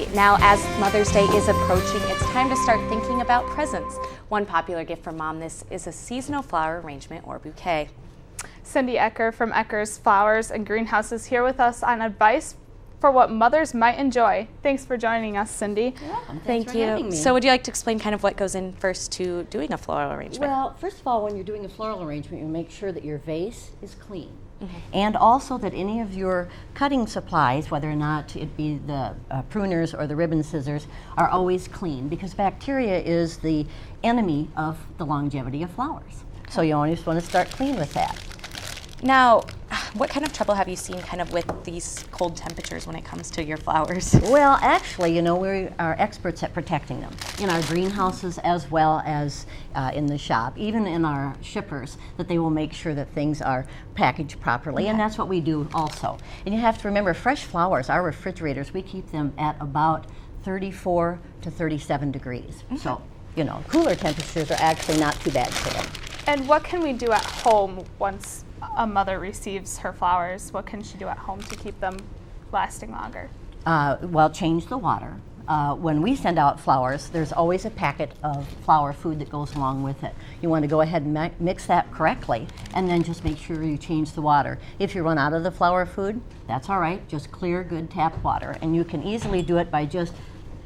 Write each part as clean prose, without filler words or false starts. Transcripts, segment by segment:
right, now as Mother's Day is approaching, it's time to start thinking about presents. One popular gift for mom this is a seasonal flower arrangement or bouquet. Cyndi Ecker from Ecker's Flowers and Greenhouses here with us on advice for what mothers might enjoy. Thanks for joining us, Cyndi. You're welcome. Thank you. So would you like to explain kind of what goes in first to doing a floral arrangement? Well, first of all, when you're doing a floral arrangement, you make sure that your vase is clean. And also that any of your cutting supplies, whether or not it be the pruners or the ribbon scissors, are always clean, because bacteria is the enemy of the longevity of flowers. So you always want to start clean with that. Now, what kind of trouble have you seen kind of with these cold temperatures when it comes to your flowers? Well, actually, you know, we are experts at protecting them in our greenhouses as well as in the shop, even in our shippers, that they will make sure that things are packaged properly, and that's what we do also. And you have to remember, fresh flowers, our refrigerators, we keep them at about 34 to 37 degrees. So, you know, cooler temperatures are actually not too bad for them. And what can we do at home once a mother receives her flowers? What can she do at home to keep them lasting longer? Well, change the water. When we send out flowers, there's always a packet of flower food that goes along with it. You want to go ahead and mix that correctly, and then just make sure you change the water. If you run out of the flower food, that's all right. Just clear, good tap water. And you can easily do it by just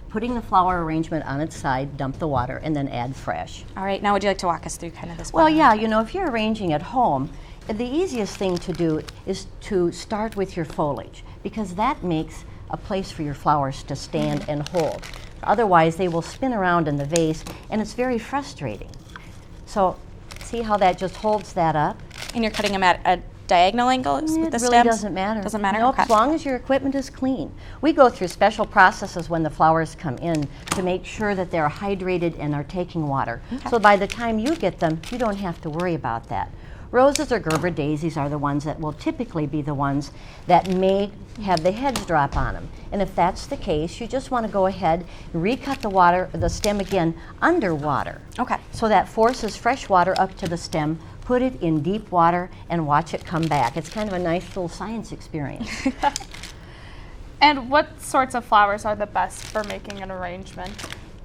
putting the flower arrangement on its side, dump the water, and then add fresh. All right, now would you like to walk us through kind of this? Well, yeah, you know, if you're arranging at home, the easiest thing to do is to start with your foliage, because that makes a place for your flowers to stand and hold. Otherwise, they will spin around in the vase, and it's very frustrating. So, see how that just holds that up? And you're cutting them at a diagonal angle with the stems? It really doesn't matter. Doesn't matter? Nope, Okay. as long as your equipment is clean. We go through special processes when the flowers come in to make sure that they're hydrated and are taking water. Okay. So by the time you get them, you don't have to worry about that. Roses or Gerber daisies are the ones that will typically be the ones that may have the heads drop on them. And if that's the case, you just want to go ahead and recut the stem again underwater. Okay. So that forces fresh water up to the stem, put it in deep water, and watch it come back. It's kind of a nice little science experience. And what sorts of flowers are the best for making an arrangement?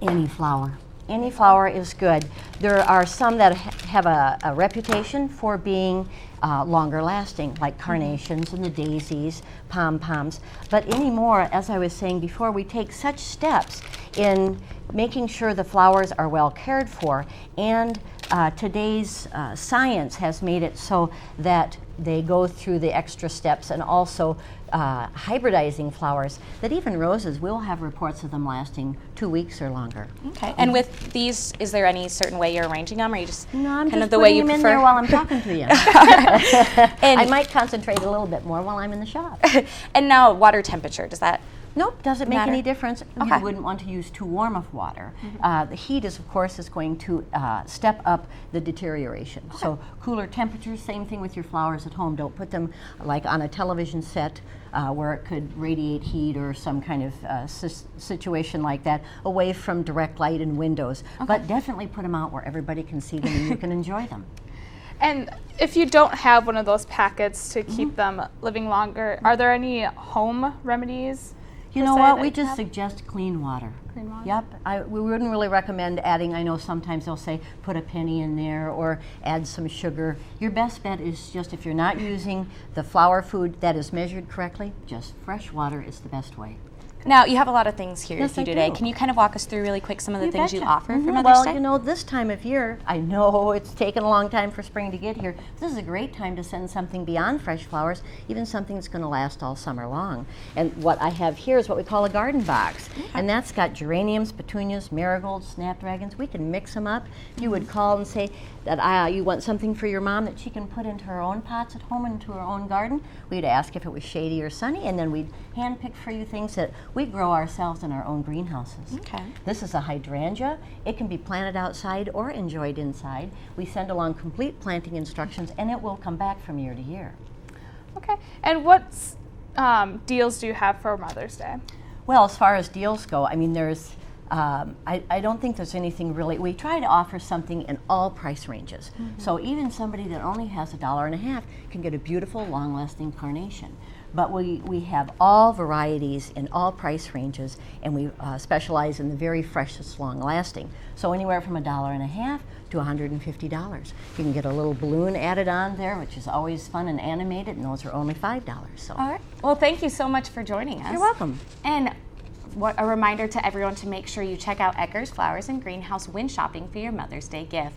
Any flower. Any flower is good. There are some that have a reputation for being longer lasting, like carnations and the daisies, pom-poms. But anymore, as I was saying before, we take such steps in making sure the flowers are well cared for, and today's science has made it so that they go through the extra steps, and also hybridizing flowers, that even roses will have reports of them lasting 2 weeks or longer. Okay. And with these, is there any certain way you're arranging them, or you just No, I'm kind just of the way you putting them in prefer? there while I'm talking to you. And, I might concentrate a little bit more while I'm in the shop. and now water temperature, does that? Nope, doesn't make Matter? any difference. Okay. You wouldn't want to use too warm of water. The heat is, of course, is going to step up the deterioration. So cooler temperatures, same thing with your flowers at home. Don't put them like on a television set where it could radiate heat or some kind of situation like that, away from direct light and windows. But definitely put them out where everybody can see them and you can enjoy them. And if you don't have one of those packets to keep them living longer, are there any home remedies? You know what? We just suggest clean water. Clean water? Yep. We wouldn't really recommend adding, I know sometimes they'll say put a penny in there or add some sugar. Your best bet is just, if you're not using the flower food that is measured correctly, just fresh water is the best way. Now, you have a lot of things here Yes, with you I today. do. Can you kind of walk us through really quick some of the things you betcha. offer for Mother's Well, Day? you know, this time of year, I know it's taken a long time for spring to get here. This is a great time to send something beyond fresh flowers, even something that's going to last all summer long. And what I have here is what we call a garden box. And that's got geraniums, petunias, marigolds, snapdragons. We can mix them up. If you would call and say that you want something for your mom that she can put into her own pots at home, into her own garden, we'd ask if it was shady or sunny, and then we'd hand pick for you things that we grow ourselves in our own greenhouses. Okay. This is a hydrangea. It can be planted outside or enjoyed inside. We send along complete planting instructions, and it will come back from year to year. Okay. And what deals do you have for Mother's Day? Well, as far as deals go, I mean, there's I don't think there's anything really. We try to offer something in all price ranges. So even somebody that only has $1.50 can get a beautiful, long-lasting carnation. But we have all varieties in all price ranges, and we specialize in the very freshest, long-lasting. So anywhere from $1.50 to $150. You can get a little balloon added on there, which is always fun and animated, and those are only $5. So. All right. Well, thank you so much for joining us. You're welcome. And a reminder to everyone to make sure you check out Ecker's Flowers and Greenhouse when shopping for your Mother's Day gift.